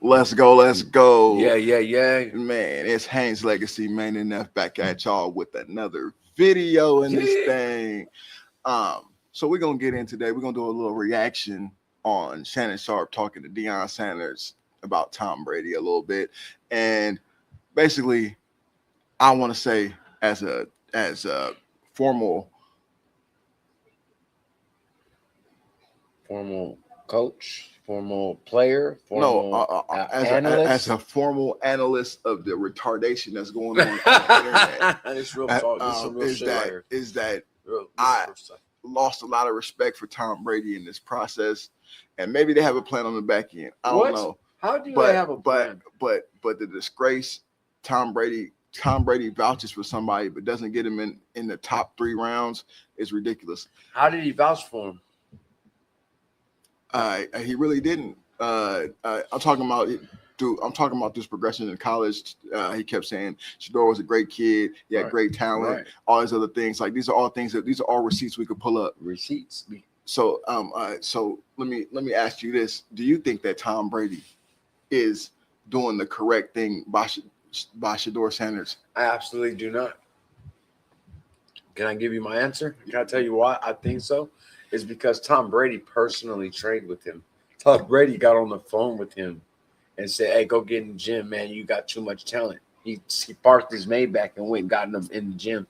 Let's go, let's go. Yeah. Man, it's Haynes Legacy, man, enough back at y'all with another video in this Yeah. thing. So we're gonna get in today. We're gonna do a little reaction on Shannon Sharp talking to Dion Sanders about Tom Brady a little bit. And basically, I want to say as a formal Formal coach, formal player, no formal as analyst. a formal analyst of the retardation that's going on the internet. It's real talk. This some real Is shit right here. that This I real stuff. lost a lot of respect for Tom Brady in this process, and maybe they have a plan on the back end. I don't What? know, How do they but have a plan? but the disgrace Tom Brady vouches for somebody but doesn't get him in the top 3 rounds is ridiculous. How did he vouch for him? He really didn't. I'm talking about. I'm talking about this progression in college. He kept saying Shador was a great kid. He had Right. great talent. Right. All these other things. Like these are all things these are all receipts we could pull up. Receipts. So so let me ask you this: do you think that Tom Brady is doing the correct thing by Shador Sanders? I absolutely do not. Can I give you my answer? Can I tell you why I think so? It's because Tom Brady personally trained with him. Tom Brady got on the phone with him and said, "Hey, go get in the gym, man. You got too much talent." He parked his Maybach and went and got him in the gym.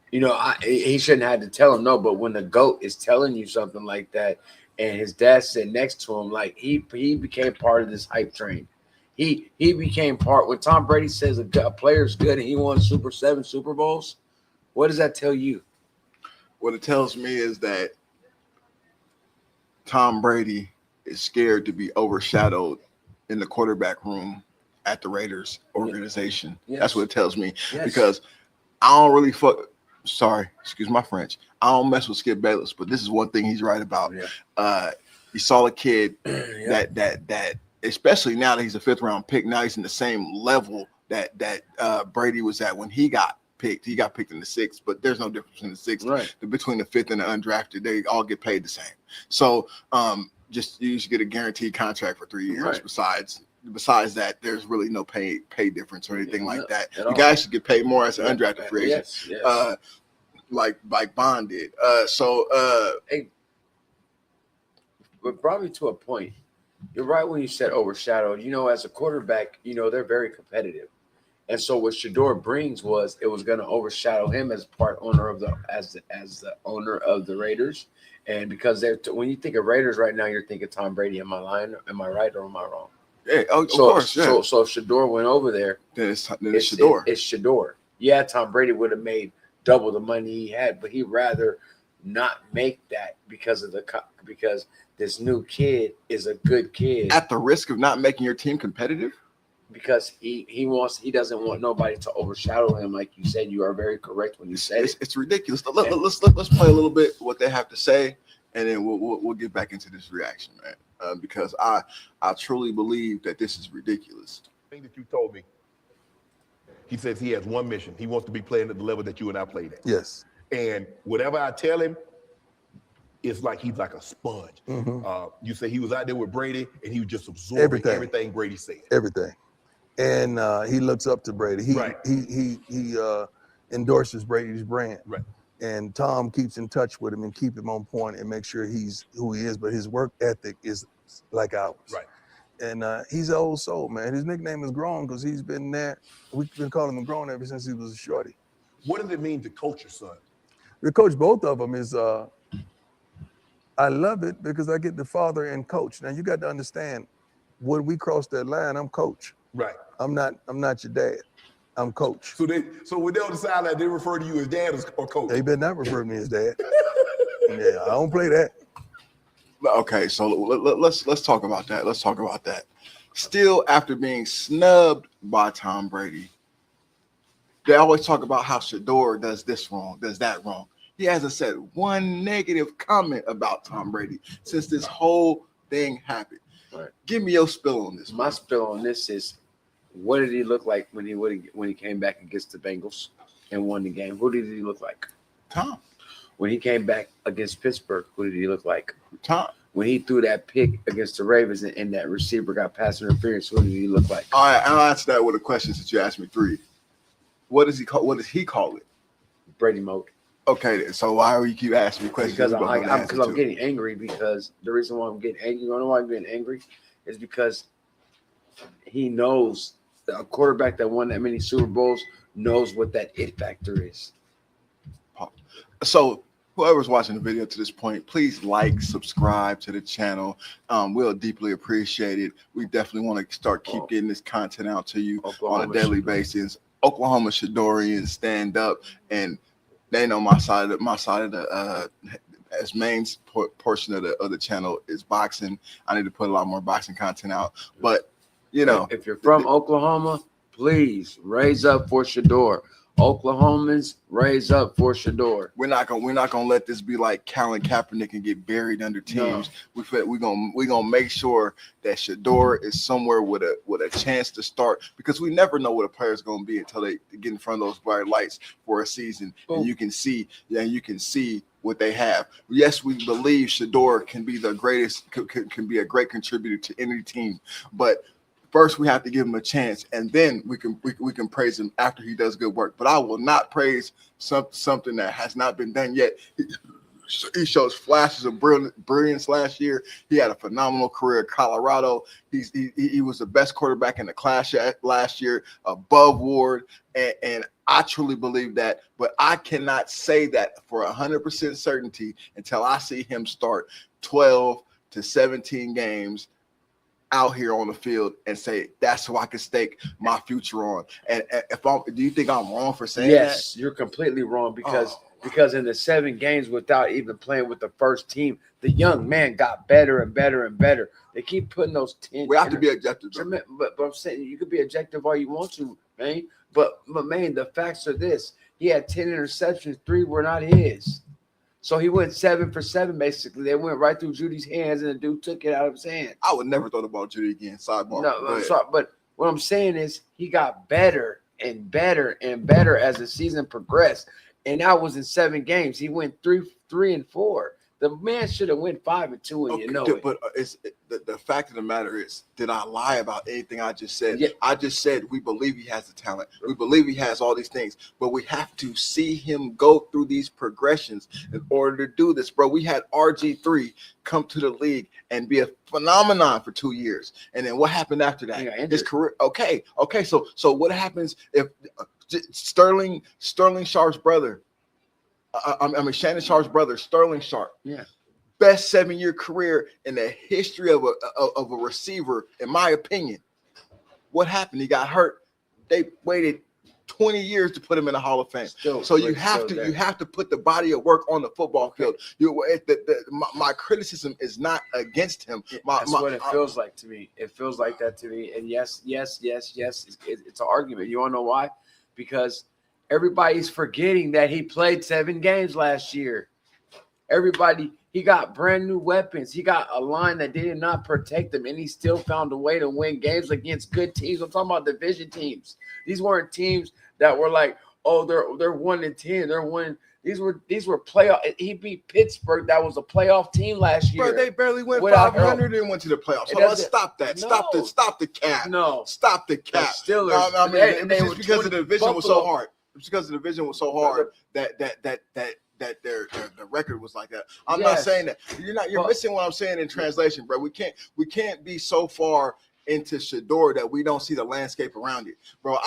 You know, he shouldn't have to tell him no, but when the GOAT is telling you something like that, and his dad sitting next to him, like he became part of this hype train. He became part when Tom Brady says a player's good and he won Super Super Bowls. What does that tell you? What it tells me is that Tom Brady is scared to be overshadowed in the quarterback room at the Raiders organization. Yes. That's what it tells me. Yes. Because I don't really sorry, excuse my French. I don't mess with Skip Bayless, but this is one thing he's right about. Yeah. You saw a kid Yeah. that especially now that he's a 5th-round pick, now he's in the same level that Brady was at when he got picked. He got picked in the 6th, but there's no difference in the 6th. Right. Between the 5th and the undrafted. They all get paid the same. So just you should get a guaranteed contract for 3 years. Right. Besides that, there's really no pay difference or anything like that. At You all. guys should get paid more as an undrafted free agent. Yes. Like Bond did. Hey, but probably to a point. You're right when you said overshadowed. You know, as a quarterback, you know, they're very competitive. And so what Shador brings was it was going to overshadow him as part owner of the as the owner of the Raiders. And because when you think of Raiders right now, you're thinking Tom Brady. Am I lying? Am I right or am I wrong? Yeah, of course. Yeah. So if Shador went over there, then it's Shador. It's Shador. Yeah, Tom Brady would have made double the money he had, but he'd rather not make that because this new kid is a good kid. At the risk of not making your team competitive? Because he doesn't want nobody to overshadow him, like you said. You are very correct when you said it. It's ridiculous. Let's play a little bit what they have to say, and then we'll get back into this reaction, man. Because I truly believe that this is ridiculous. Thing that you told me. He says he has one mission. He wants to be playing at the level that you and I played at. Yes. And whatever I tell him, it's like he's like a sponge. You say he was out there with Brady, and he was just absorbing everything Brady said. Everything. And he looks up to Brady. He endorses Brady's brand. Right. And Tom keeps in touch with him and keep him on point and make sure he's who he is. But his work ethic is like ours. Right. And he's an old soul, man. His nickname is Grown because he's been there. We've been calling him Grown ever since he was a shorty. What does it mean to coach your son? To coach both of them is, I love it because I get the father and coach. Now you got to understand, when we cross that line, I'm coach. Right. I'm not your dad. I'm coach. So when they're on the sideline, they refer to you as dad or coach? They better not refer to me as dad. Yeah, I don't play that. Okay, so let's talk about that. Let's talk about that. Still, after being snubbed by Tom Brady, they always talk about how Shador does this wrong, does that wrong. He hasn't said one negative comment about Tom Brady since this whole thing happened. Right. Give me your spill on this. My spill on this is, what did he look like when he came back against the Bengals and won the game? Who did he look like? Tom. When he came back against Pittsburgh, who did he look like? Tom. when he threw that pick against the Ravens and that receiver got pass interference, what did he look like? All right, I'll answer that with the questions that you asked me 3. What does he call it? Brady mode. Okay, then. So why do you keep asking me questions? Because I'm getting angry. Because the reason why I'm getting angry, you know why I'm getting angry, is because he knows that a quarterback that won that many Super Bowls knows what that it factor is. So whoever's watching the video to this point, please like, subscribe to the channel. We'll deeply appreciate it. We definitely want to keep getting this content out to you on a daily basis. Oklahoma Shadorians stand up, and they know my side of the as main portion of the channel is boxing. I need to put a lot more boxing content out, but you know, if you're from Oklahoma, please raise up for Shador. Oklahomans, raise up for Shador. We're not gonna let this be like Colin Kaepernick and get buried under teams. No. We're gonna make sure that Shador is somewhere with a chance to start, because we never know what a player's gonna be until they get in front of those bright lights for a season. And you can see what they have. Yes, we believe Shador can be the greatest, can be a great contributor to any team, but first, we have to give him a chance, and then we can praise him after he does good work. But I will not praise something that has not been done yet. He shows flashes of brilliance last year. He had a phenomenal career at Colorado. He was the best quarterback in the class last year, above Ward, and I truly believe that. But I cannot say that for 100% certainty until I see him start 12 to 17 games out here on the field and say that's who I can stake my future on. And do you think I'm wrong for saying that? Yes, you're completely wrong, because in the 7 games without even playing with the first team, the young man got better and better and better. They keep putting those 10. We have to be objective, but I'm saying you could be objective all you want to, man. But man, the facts are this: he had 10 interceptions, 3 were not his. So he went 7 for 7, basically. They went right through Judy's hands, and the dude took it out of his hand. I would never thought about Judy again. Sidebar. No, I'm sorry, but what I'm saying is he got better and better and better as the season progressed, and that was in 7 games. He went 3 and 4. The man should have went 5 and 2, and okay, you know it. But the fact of the matter is, did I lie about anything I just said? Yeah. I just said we believe he has the talent. We believe he has all these things, but we have to see him go through these progressions in order to do this, bro. We had RG3 come to the league and be a phenomenon for 2 years, and then what happened after that? His career. Okay. So what happens if Sterling Sharp's brother? Shannon Sharp's brother, Sterling Sharp. Yeah. Best 7-year career in the history of a receiver, in my opinion. What happened? He got hurt. They waited 20 years to put him in the Hall of Fame. So you have to put the body of work on the football field. My criticism is not against him. That's what it feels like to me. It feels like that to me. And yes. It's an argument. You want to know why? Because everybody's forgetting that he played 7 games last year. He got brand new weapons. He got a line that did not protect him, and he still found a way to win games against good teams. I'm talking about division teams. These weren't teams that were like, oh, they're 1-10. They're winning. These were playoff. He beat Pittsburgh. That was a playoff team last year. Bro, they barely went 500 and went to the playoffs. So let's stop that. No. Stop the cap. No. Stop the cap. Steelers. It's because the division was so hard. It's because the division was so hard that their record was like that. I'm not saying that. You're missing what I'm saying in translation, bro. We can't be so far into Shador that we don't see the landscape around it, bro.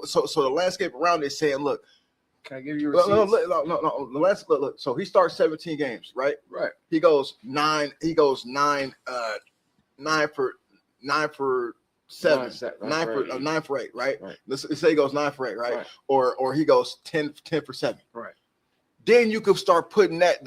So the landscape around it is saying, look, can I give you receipts? No. Look. So he starts 17 games, right? Right. He goes 9 for 7, 9 for 8, right? Let's say he goes 9 for 8, right? Or he goes 10 for 7, right? Then you can start putting that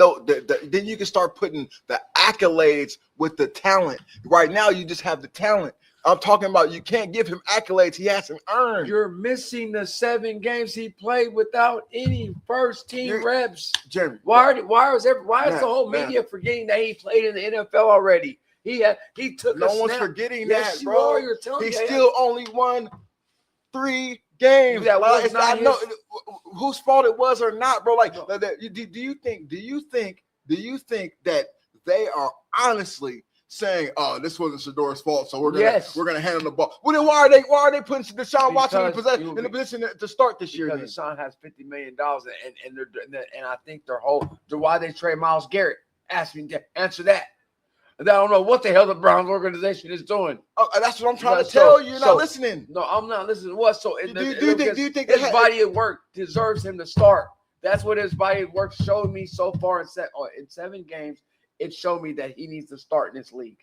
then you can start putting the accolades with the talent. Right now, you just have the talent. I'm talking about you can't give him accolades he hasn't earned. You're missing the 7 games he played without any first team reps. Jeremy, why is the whole media forgetting that he played in the NFL already? He took. No one's forgetting that, you bro. He still only won 3 games. I know whose fault it was or not, bro. Like, do you think that they are honestly saying, "Oh, this wasn't Shador's fault, so we're gonna hand him the ball." Well, then why are they putting Deshaun Watson in the position to start this year? Because Deshaun has $50 million, and I think why they trade Myles Garrett. Ask me to answer that. I don't know what the hell the Browns organization is doing. Oh, that's what I'm trying to tell you. You're not listening. No, I'm not listening. What? So do you think his body of work deserves him to start? That's what his body of work showed me so far in 7 games. It showed me that he needs to start in this league,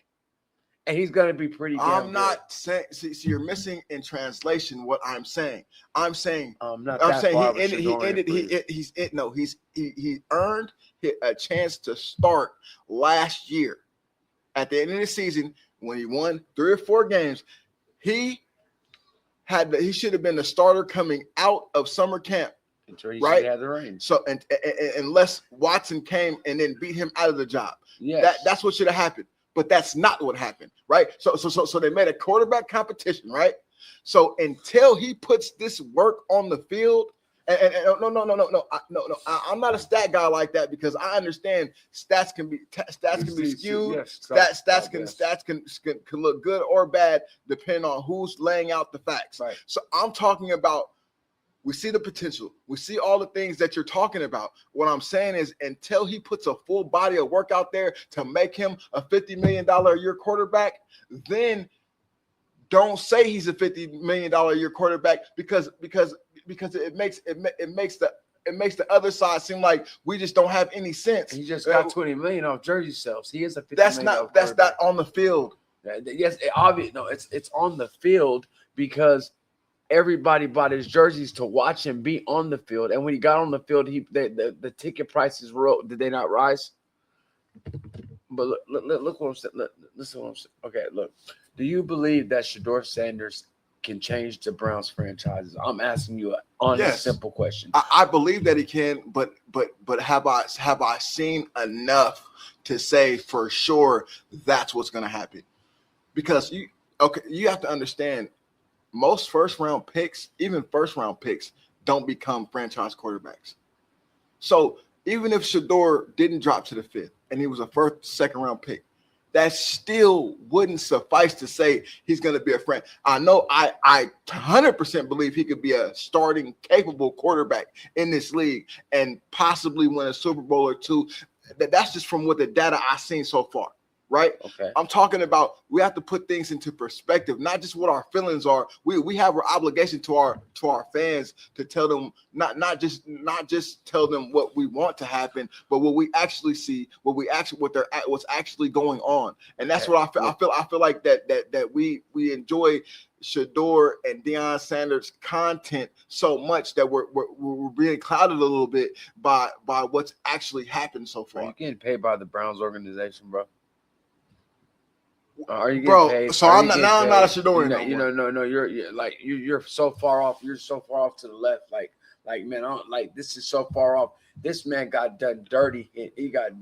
and he's going to be pretty damn I'm not saying. See, you're missing in translation what I'm saying. I'm saying he earned a chance to start last year. At the end of the season, when he won 3 or 4 games, he should have been the starter coming out of summer camp. Right? Had the reins. So and unless Watson came and then beat him out of the job. Yes. That's what should have happened. But that's not what happened, right? So they made a quarterback competition, right? So until he puts this work on the field, and no, I'm not a stat guy like that because I understand stats can be skewed. Yes, stats can look good or bad depending on who's laying out the facts. Right. So I'm talking about. We see the potential. We see all the things that you're talking about. What I'm saying is until he puts a full body of work out there to make him a $50 million a year quarterback, then don't say he's a $50 million a year quarterback because it makes the other side seem like we just don't have any sense. He just got $20 million off jersey sales. He is a $50 million. That's not on the field. Yes, obvious. No, it's on the field because everybody bought his jerseys to watch him be on the field, and when he got on the field, the ticket prices did they not rise? But look what I'm saying. Listen, what I'm saying. Okay, look. Do you believe that Shador Sanders can change the Browns franchises? I'm asking you an honest, simple question. I believe that he can, but have I seen enough to say for sure that's what's going to happen? Because you have to understand. Most first-round picks, even first-round picks, don't become franchise quarterbacks. So even if Shador didn't drop to the 5th and he was a second-round pick, that still wouldn't suffice to say he's going to be a friend. I know I 100% believe he could be a starting, capable quarterback in this league and possibly win a Super Bowl or 2. That's just from what the data I've seen so far. Right. Okay. I'm talking about we have to put things into perspective, not just what our feelings are. We have our obligation to our fans to tell them not just tell them what we want to happen, but what we actually see, what's actually going on. And that's what I feel like that we enjoy Shador and Dion Sanders' content so much that we're being clouded a little bit by what's actually happened so far. Are you getting paid by the Browns organization, bro? Are you getting paid? So I'm not a Shadorian. No. You're so far off. You're so far off to the left. Like man, this is so far off. This man got done dirty. He got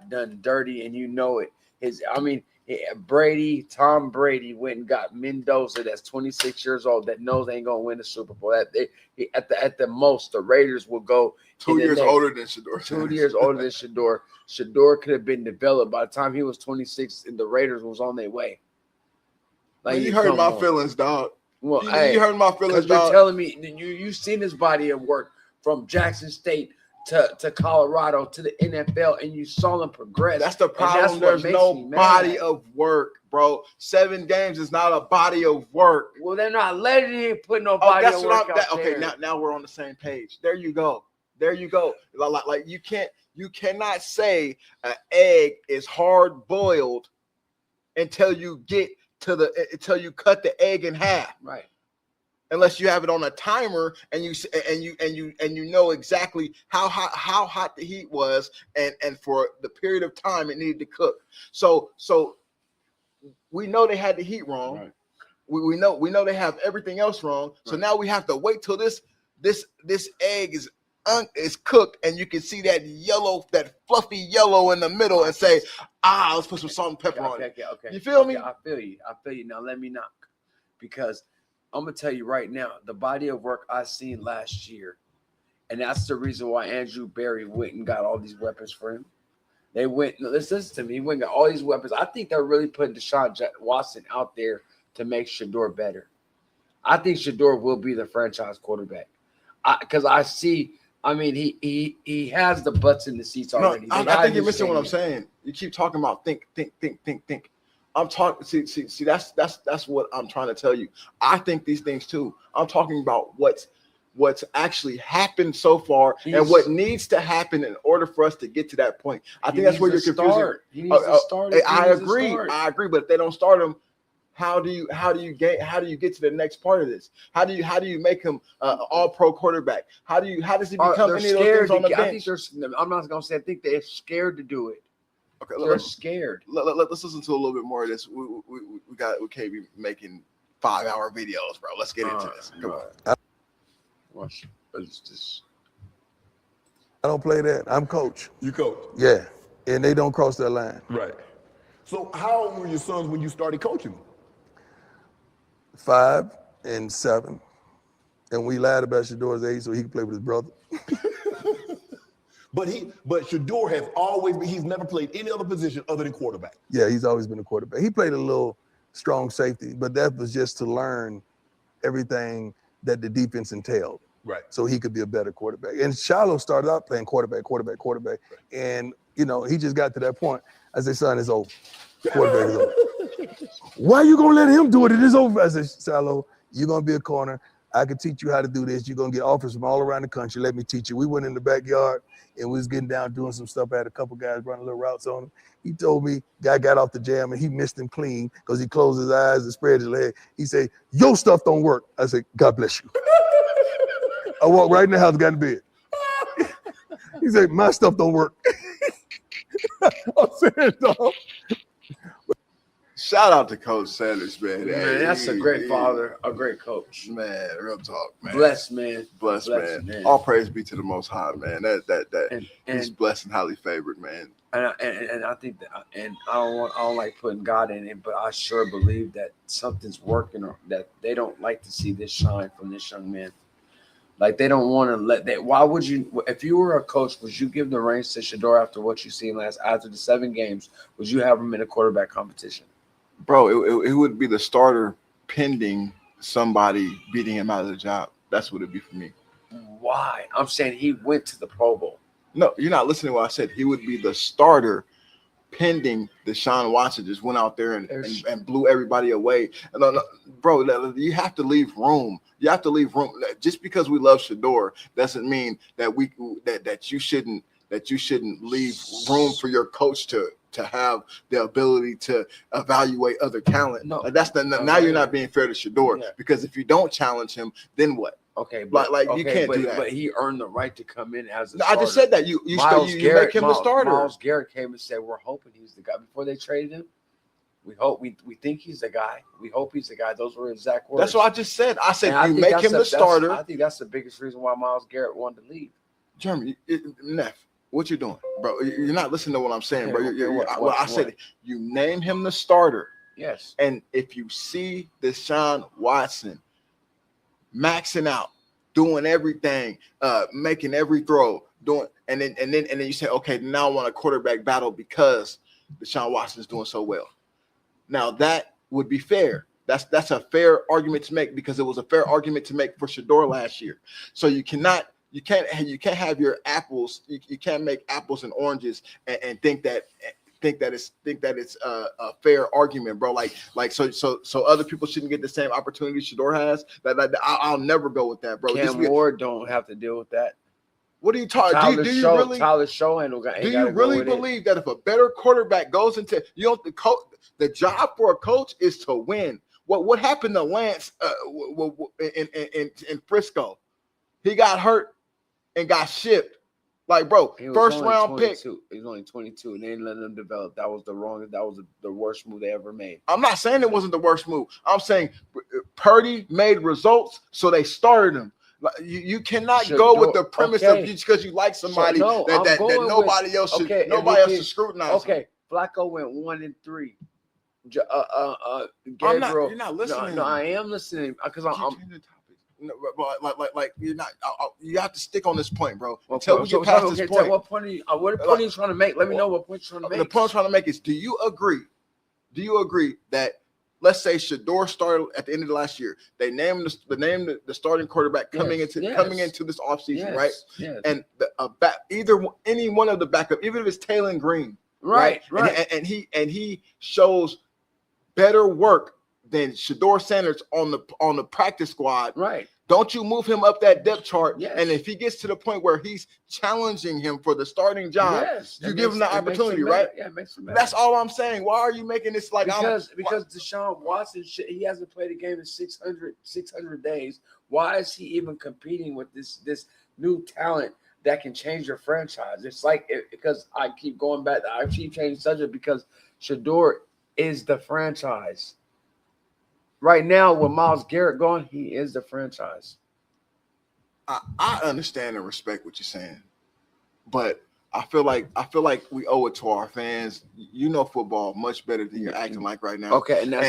done dirty, and you know it. Tom Brady went and got Mendoza, that's 26 years old, that knows they ain't gonna win the Super Bowl. At the most, the Raiders will go 2 years older than Shador. 2 years older than Shador. Shador could have been developed by the time he was 26, and the Raiders was on their way. Like, you hurt my feelings, dog. Well, you hurt my feelings, dog. You're telling me you've seen his body of work from Jackson State to Colorado to the NFL, and you saw him progress. That's the problem. There's no body of work, bro. 7 games is not a body of work. Well, they're not letting him put no body of work out there. Okay, now we're on the same page. There you go. Like you cannot say an egg is hard boiled until you cut the egg in half. Right. Unless you have it on a timer and you know exactly how hot the heat was and for the period of time it needed to cook. So we know they had the heat wrong. Right. We know they have everything else wrong. So now we have to wait till this egg is cooked and you can see that fluffy yellow in the middle and say, let's put some salt and pepper on it. Okay. You feel me? I feel you. Now let me knock, because I'm going to tell you right now, the body of work I seen last year, and that's the reason why Andrew Berry went and got all these weapons for him. They went. Listen to me. He went and got all these weapons. I think they're really putting Deshaun Watson out there to make Shador better. I think Shador will be the franchise quarterback. Because I see. I mean, he has the butts in the seats already. No, I think you're missing what I'm saying. You keep talking about think. I'm talking. See. That's what I'm trying to tell you. I think these things too. I'm talking about what's actually happened so far and what needs to happen in order for us to get to that point. I think that's where you're confusing. He needs to start. I agree. But if they don't start him, how do you get to the next part of this? How do you make him all pro quarterback? How does he become any of those things on the bench? I'm not gonna say I think they're scared to do it. Okay, they're scared. Let's listen to a little bit more of this. We can't be making 5-hour videos, bro. Let's get into this. Come on. Watch. Just... I don't play that. I'm coach. You coach. Yeah, and they don't cross that line. Right. So how old were your sons when you started coaching them? 5 and 7, and we lied about Shador's age so he could play with his brother. But Shador has always been. He's never played any other position other than quarterback. Yeah, he's always been a quarterback. He played a little strong safety, but that was just to learn everything that the defense entailed. Right. So he could be a better quarterback. And Shiloh started out playing quarterback. Right. And, he just got to that point. I said, son, it's over. Quarterback is over. Why you going to let him do it? It is over. I said, Shiloh, you're going to be a corner. I can teach you how to do this. You're going to get offers from all around the country. Let me teach you. We went in the backyard and we was getting down doing some stuff. I had a couple guys running little routes on him. He told me, guy got off the jam and he missed him clean because he closed his eyes and spread his leg. He said, your stuff don't work. I said, God bless you. I walked right in the house, got in bed. He said, my stuff don't work. I'm saying, dog. Shout out to Coach Sanders, man. Man, that's a great father, a great coach. Man, real talk, man. Blessed man. Blessed man. All praise be to the Most High, man. And he's blessed and highly favored, man. And I think that, and I don't like putting God in it, but I sure believe that something's working, or that they don't like to see this shine from this young man. Like they don't want to let that. Why would you? If you were a coach, would you give the reins to Shador after what you seen after the 7 games? Would you have him in a quarterback competition? Bro, it would be the starter pending somebody beating him out of the job. That's what it'd be for me. Why? I'm saying he went to the Pro Bowl. No, you're not listening to what I said. He would be the starter pending Deshaun Watson just went out there and blew everybody away. No, bro, you have to leave room. You have to leave room. Just because we love Shador doesn't mean that that you shouldn't leave room for your coach to have the ability to evaluate other talent. No, now you're not being fair to Shador, because if you don't challenge him, then what? Okay, you can't do that. But he earned the right to come in as a starter. I just said that you make him the starter. Miles Garrett came and said, "We're hoping he's the guy." Before they traded him, we hope we think he's the guy. We hope he's the guy. Those were exact words. That's what I just said. I said you make him the starter. I think that's the biggest reason why Miles Garrett wanted to leave. Jeremy, Neff, what you doing, bro? You're not listening to what I'm saying, bro. I said you name him the starter. Yes. And if you see Deshaun Watson maxing out, doing everything, making every throw, and then you say, okay, now I want a quarterback battle because Deshaun Watson's doing so well. Now that would be fair. That's a fair argument to make, because it was a fair argument to make for Shador last year. So you can't have your apples. You can't make apples and oranges and think that it's a fair argument, bro. So other people shouldn't get the same opportunity Shador has. I'll never go with that, bro. Cam Ward don't have to deal with that. What are you talking? Do you really? Tyler Show ain't do you really believe that if a better quarterback goes into the job for a coach is to win? What happened to Lance in Frisco? He got hurt and got shipped. Like, bro, first round pick. He was only 22, and they didn't let him develop. That was the worst move they ever made. I'm not saying it wasn't the worst move. I'm saying Purdy made results, so they started him. You cannot go with the premise of just because you like somebody that nobody else should scrutinize. Okay, Flacco went 1-3. Gabriel, you're not listening. No, I am listening because I'm. But like you're not. You have to stick on this point, bro. Until we get past this point. What point are you trying to make? Let me know what point you're trying to make. The point I'm trying to make is: do you agree that, let's say Shador started at the end of the last year? They named the starting quarterback coming into this offseason, right? Yes. And any one of the backup, even if it's Taylor Green, right. And he shows better work than Shador Sanders on the practice squad, right? Don't you move him up that depth chart? Yes. And if he gets to the point where he's challenging him for the starting job, you give him the opportunity, right? Yeah, it makes him better. That's all I'm saying. Why are you making this like because Deshaun Watson, he hasn't played a game in 600 days. Why is he even competing with this new talent that can change your franchise? It's like because I keep going back. I keep changing subject because Shador is the franchise. Right now, with Myles Garrett gone, he is the franchise. I understand and respect what you're saying, but I feel like we owe it to our fans. You know football much better than you're acting like right now. Okay, and no.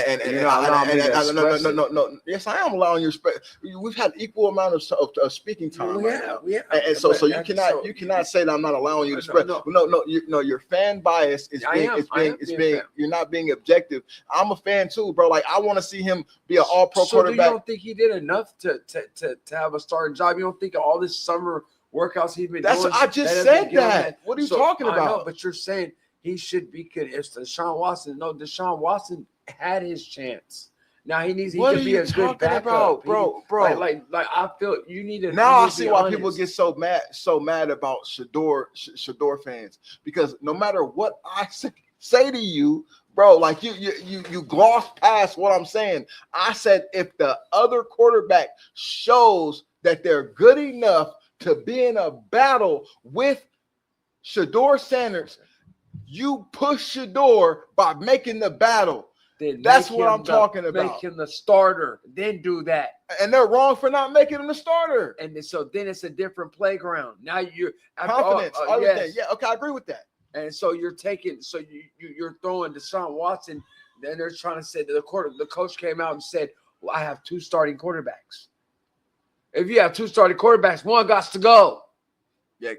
Yes, I am allowing you respect. We've had equal amount of speaking time right now. And so you cannot say that I'm not allowing you to spread. No, your fan bias is being you're not being objective. I'm a fan too, bro. Like I want to see him be an all-pro quarterback. So you don't think he did enough to have a starting job? You don't think all this summer workouts he's been doing? I just said that. What are you talking about? I know, but you're saying he should be good. It's Deshaun Watson. No, Deshaun Watson had his chance. Now he needs. He can be a good backup, bro. Like I feel you need to. Now I see why people get so mad about Shador fans, because no matter what I say to you, bro, like you gloss past what I'm saying. I said if the other quarterback shows that they're good enough to be in a battle with Shador Sanders, you push Shador by making the battle. That's what I'm talking about. Make him the starter, then do that. And they're wrong for not making him the starter. And so then it's a different playground. Now you're confidence, everything. Yes. Yeah, okay, I agree with that. And so you're throwing Deshaun Watson. Then they're trying to say that the coach came out and said, "Well, I have two starting quarterbacks." If you have two starting quarterbacks, one got to go. Yeah,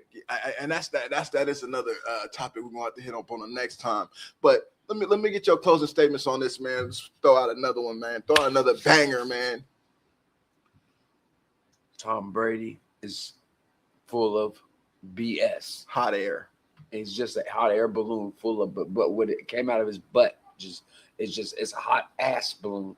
and that is another topic we're gonna have to hit up on the next time. But let me get your closing statements on this, man. Let's throw out another one, man. Throw out another banger, man. Tom Brady is full of BS, hot air. It's just a hot air balloon full of, but what it came out of his butt, it's a hot ass balloon.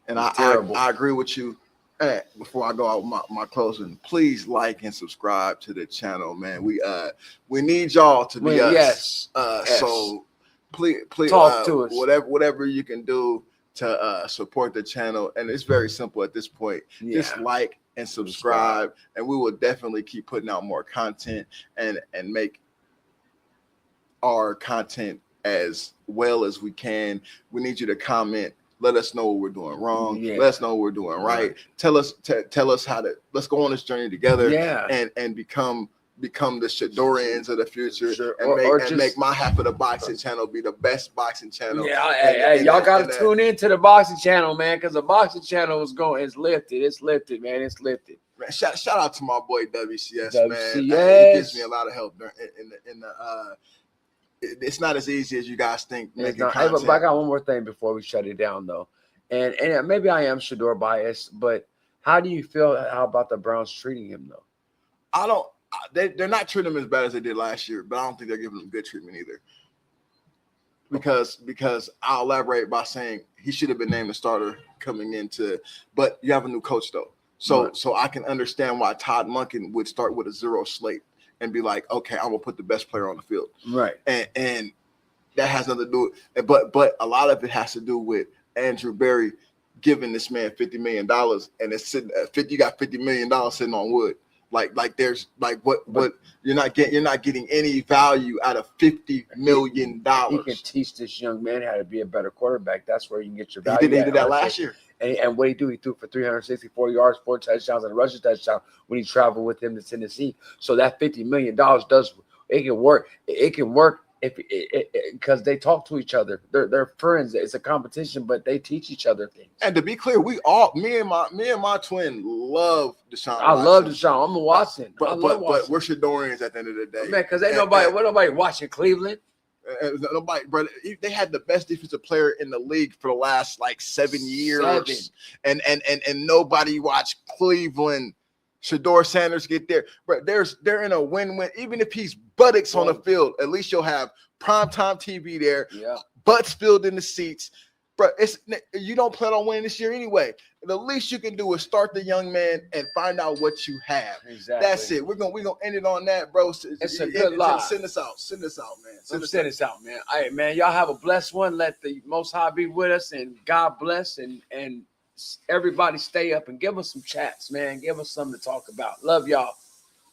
And I agree with you. Hey, before I go out with my closing, please like and subscribe to the channel, man. We need y'all to be us. Yes. So please talk to us. Whatever you can do to support the channel, and it's very simple at this point. Yeah. Just like and subscribe, and we will definitely keep putting out more content and make our content as well as we can. We need you to comment. Let us know what we're doing wrong. Yeah. Let us know what we're doing right. Tell us how to. Let's go on this journey together. Yeah. And become the Shadorians of the future. Sure. And make my half of the boxing channel be the best boxing channel. Yeah. Y'all got to tune into the boxing channel, man, because the boxing channel is lifted. It's lifted, man. It's lifted. Man, shout out to my boy WCS, man. He gives me a lot of help in the. It's not as easy as you guys think. Hey, but I got one more thing before we shut it down, though, and maybe I am Shador biased, but how do you feel about the Browns treating him, though? I don't. They're not treating him as bad as they did last year, but I don't think they're giving him good treatment either. Because I'll elaborate by saying he should have been named the starter coming into, but you have a new coach though, so I can understand why Todd Monken would start with a zero slate and be like, okay, I'm gonna put the best player on the field. Right. And that has nothing to do with it. But a lot of it has to do with Andrew Berry giving this man $50 million, and it's sitting at you got $50 million sitting on wood. Like there's like what you're not getting any value out of $50 million. He can teach this young man how to be a better quarterback. That's where you can get your value. He did that last year. And what he do? He threw for 364 yards, 4 touchdowns, and a rushing touchdown when he traveled with him to Tennessee. So that $50 million it can work. It can work because they talk to each other. They're friends. It's a competition, but they teach each other things. And to be clear, me and my twin love Deshaun. I love Deshaun. I'm watching. But we're Shadorians at the end of the day, man. Because ain't nobody watching Cleveland. Nobody, brother. They had the best defensive player in the league for the last like 7 years, and nobody watched Cleveland. Shador Sanders get there, but they're in a win-win. Even if he's buttocks on the field, at least you'll have primetime TV there. Yeah, butts filled in the seats, bro. You don't plan on winning this year anyway. The least you can do is start the young man and find out what you have. Exactly. That's it. We're gonna end it on that, bro. It's a good lie. Send us out, man. Send us out, man. All right, man. Y'all have a blessed one. Let the Most High be with us, and God bless, and everybody stay up and give us some chats, man. Give us something to talk about. Love y'all.